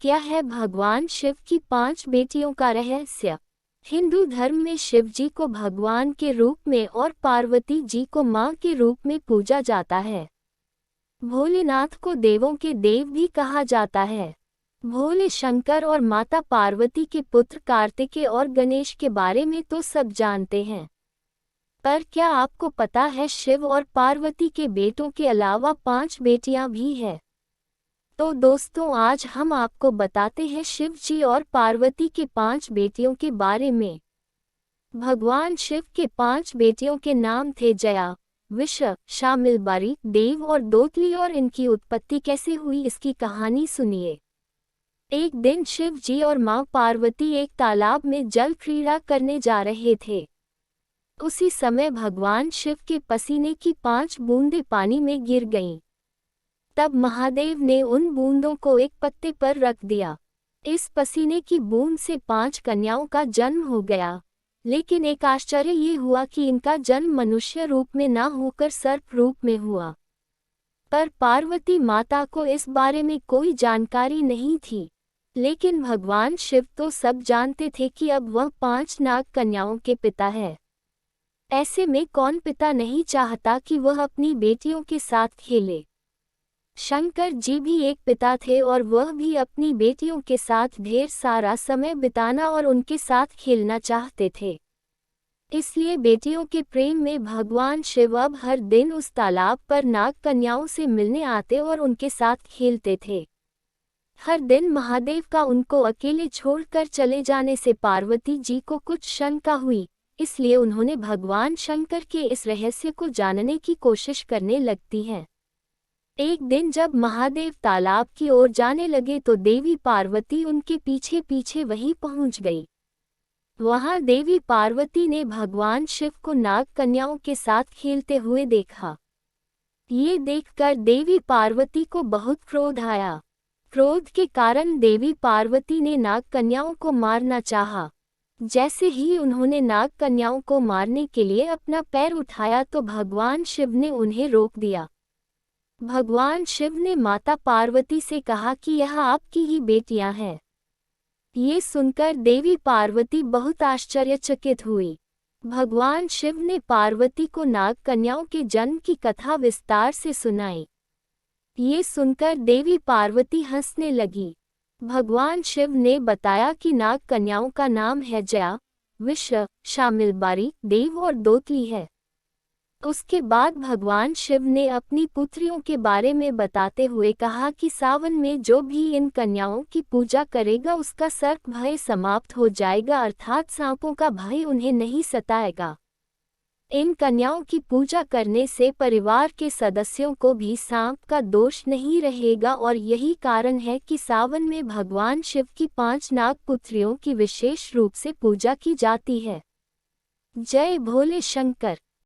क्या है भगवान शिव की 5 बेटियों का रहस्य? हिंदू धर्म में शिव जी को भगवान के रूप में और पार्वती जी को मां के रूप में पूजा जाता है। भोलेनाथ को देवों के देव भी कहा जाता है। भोले शंकर और माता पार्वती के पुत्र कार्तिकेय और गणेश के बारे में तो सब जानते हैं, पर क्या आपको पता है शिव और पार्वती के बेटों के अलावा 5 बेटियां भी हैं? तो दोस्तों, आज हम आपको बताते हैं शिव जी और पार्वती के 5 बेटियों के बारे में। भगवान शिव के 5 बेटियों के नाम थे जया, विष, शामिलबारी, देव और दोतली। और इनकी उत्पत्ति कैसे हुई, इसकी कहानी सुनिए। एक दिन शिव जी और मां पार्वती एक तालाब में जल क्रीड़ा करने जा रहे थे। उसी समय भगवान शिव के पसीने की 5 बूंदें पानी में गिर गईं। तब महादेव ने उन बूंदों को एक पत्ते पर रख दिया। इस पसीने की बूंद से 5 कन्याओं का जन्म हो गया। लेकिन एक आश्चर्य ये हुआ कि इनका जन्म मनुष्य रूप में न होकर सर्प रूप में हुआ। पर पार्वती माता को इस बारे में कोई जानकारी नहीं थी। लेकिन भगवान शिव तो सब जानते थे कि अब वह 5 नाग कन्याओं के पिता है। ऐसे में कौन पिता नहीं चाहता कि वह अपनी बेटियों के साथ खेले। शंकर जी भी एक पिता थे और वह भी अपनी बेटियों के साथ ढेर सारा समय बिताना और उनके साथ खेलना चाहते थे। इसलिए बेटियों के प्रेम में भगवान शिव अब हर दिन उस तालाब पर नाग कन्याओं से मिलने आते और उनके साथ खेलते थे। हर दिन महादेव का उनको अकेले छोड़कर चले जाने से पार्वती जी को कुछ शंका हुई, इसलिए उन्होंने भगवान शंकर के इस रहस्य को जानने की कोशिश करने लगती हैं। एक दिन जब महादेव तालाब की ओर जाने लगे तो देवी पार्वती उनके पीछे पीछे वहीं पहुंच गई। वहां देवी पार्वती ने भगवान शिव को नाग कन्याओं के साथ खेलते हुए देखा। ये देखकर देवी पार्वती को बहुत क्रोध आया। क्रोध के कारण देवी पार्वती ने नाग कन्याओं को मारना चाहा। जैसे ही उन्होंने नाग कन्याओं को मारने के लिए अपना पैर उठाया तो भगवान शिव ने उन्हें रोक दिया। भगवान शिव ने माता पार्वती से कहा कि यह आपकी ही बेटियां हैं। ये सुनकर देवी पार्वती बहुत आश्चर्यचकित हुई। भगवान शिव ने पार्वती को नाग कन्याओं के जन्म की कथा विस्तार से सुनाई। ये सुनकर देवी पार्वती हंसने लगी। भगवान शिव ने बताया कि नाग कन्याओं का नाम है जया, विष, शामिलबारी, देव और दोतली है। उसके बाद भगवान शिव ने अपनी पुत्रियों के बारे में बताते हुए कहा कि सावन में जो भी इन कन्याओं की पूजा करेगा उसका सर्प भय समाप्त हो जाएगा, अर्थात सांपों का भय उन्हें नहीं सताएगा। इन कन्याओं की पूजा करने से परिवार के सदस्यों को भी सांप का दोष नहीं रहेगा और यही कारण है कि सावन में भगवान शिव की 5 नाग पुत्रियों की विशेष रूप से पूजा की जाती है। जय भोले शंकर।